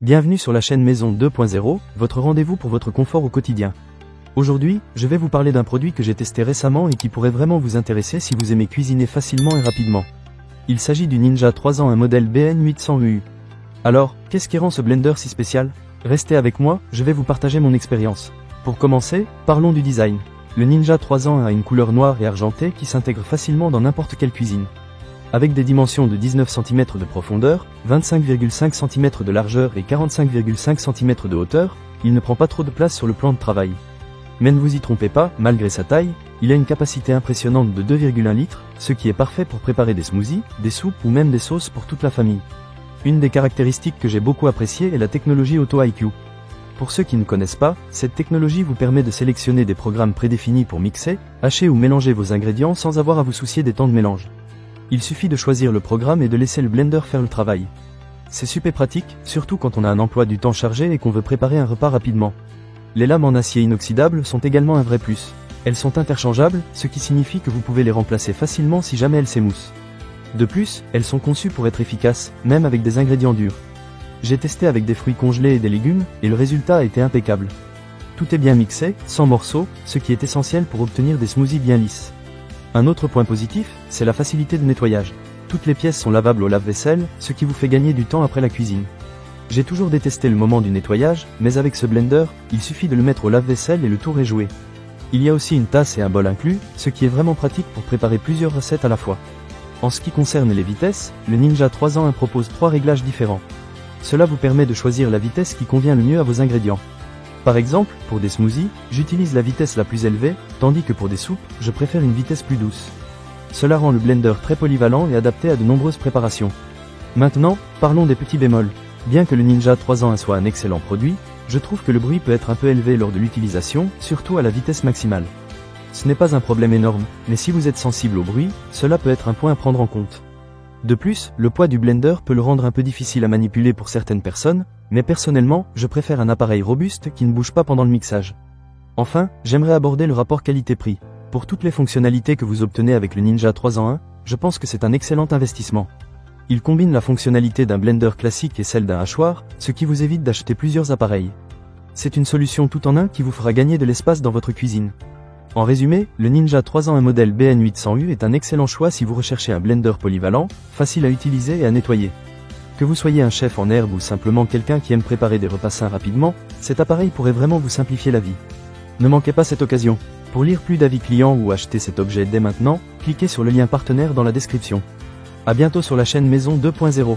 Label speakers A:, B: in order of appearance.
A: Bienvenue sur la chaîne Maison 2.0, votre rendez-vous pour votre confort au quotidien. Aujourd'hui, je vais vous parler d'un produit que j'ai testé récemment et qui pourrait vraiment vous intéresser si vous aimez cuisiner facilement et rapidement. Il s'agit du Ninja 3 en un modèle BN800U. Alors, qu'est-ce qui rend ce blender si spécial? Restez avec moi, je vais vous partager mon expérience. Pour commencer, parlons du design. Le Ninja 3 a une couleur noire et argentée qui s'intègre facilement dans n'importe quelle cuisine. Avec des dimensions de 19 cm de profondeur, 25,5 cm de largeur et 45,5 cm de hauteur, il ne prend pas trop de place sur le plan de travail. Mais ne vous y trompez pas, malgré sa taille, il a une capacité impressionnante de 2,1 litres, ce qui est parfait pour préparer des smoothies, des soupes ou même des sauces pour toute la famille. Une des caractéristiques que j'ai beaucoup appréciées est la technologie Auto IQ. Pour ceux qui ne connaissent pas, cette technologie vous permet de sélectionner des programmes prédéfinis pour mixer, hacher ou mélanger vos ingrédients sans avoir à vous soucier des temps de mélange. Il suffit de choisir le programme et de laisser le blender faire le travail. C'est super pratique, surtout quand on a un emploi du temps chargé et qu'on veut préparer un repas rapidement. Les lames en acier inoxydable sont également un vrai plus. Elles sont interchangeables, ce qui signifie que vous pouvez les remplacer facilement si jamais elles s'émoussent. De plus, elles sont conçues pour être efficaces, même avec des ingrédients durs. J'ai testé avec des fruits congelés et des légumes, et le résultat a été impeccable. Tout est bien mixé, sans morceaux, ce qui est essentiel pour obtenir des smoothies bien lisses. Un autre point positif, c'est la facilité de nettoyage. Toutes les pièces sont lavables au lave-vaisselle, ce qui vous fait gagner du temps après la cuisine. J'ai toujours détesté le moment du nettoyage, mais avec ce blender, il suffit de le mettre au lave-vaisselle et le tour est joué. Il y a aussi une tasse et un bol inclus, ce qui est vraiment pratique pour préparer plusieurs recettes à la fois. En ce qui concerne les vitesses, le Ninja 3 propose 3 réglages différents. Cela vous permet de choisir la vitesse qui convient le mieux à vos ingrédients. Par exemple, pour des smoothies, j'utilise la vitesse la plus élevée, tandis que pour des soupes, je préfère une vitesse plus douce. Cela rend le blender très polyvalent et adapté à de nombreuses préparations. Maintenant, parlons des petits bémols. Bien que le Ninja 3 soit un excellent produit, je trouve que le bruit peut être un peu élevé lors de l'utilisation, surtout à la vitesse maximale. Ce n'est pas un problème énorme, mais si vous êtes sensible au bruit, cela peut être un point à prendre en compte. De plus, le poids du blender peut le rendre un peu difficile à manipuler pour certaines personnes, mais personnellement, je préfère un appareil robuste qui ne bouge pas pendant le mixage. Enfin, j'aimerais aborder le rapport qualité-prix. Pour toutes les fonctionnalités que vous obtenez avec le Ninja 3 en 1, je pense que c'est un excellent investissement. Il combine la fonctionnalité d'un blender classique et celle d'un hachoir, ce qui vous évite d'acheter plusieurs appareils. C'est une solution tout en un qui vous fera gagner de l'espace dans votre cuisine. En résumé, le Ninja 3 un modèle BN800U est un excellent choix si vous recherchez un blender polyvalent, facile à utiliser et à nettoyer. Que vous soyez un chef en herbe ou simplement quelqu'un qui aime préparer des repas sains rapidement, cet appareil pourrait vraiment vous simplifier la vie. Ne manquez pas cette occasion. Pour lire plus d'avis clients ou acheter cet objet dès maintenant, cliquez sur le lien partenaire dans la description. À bientôt sur la chaîne Maison 2.0.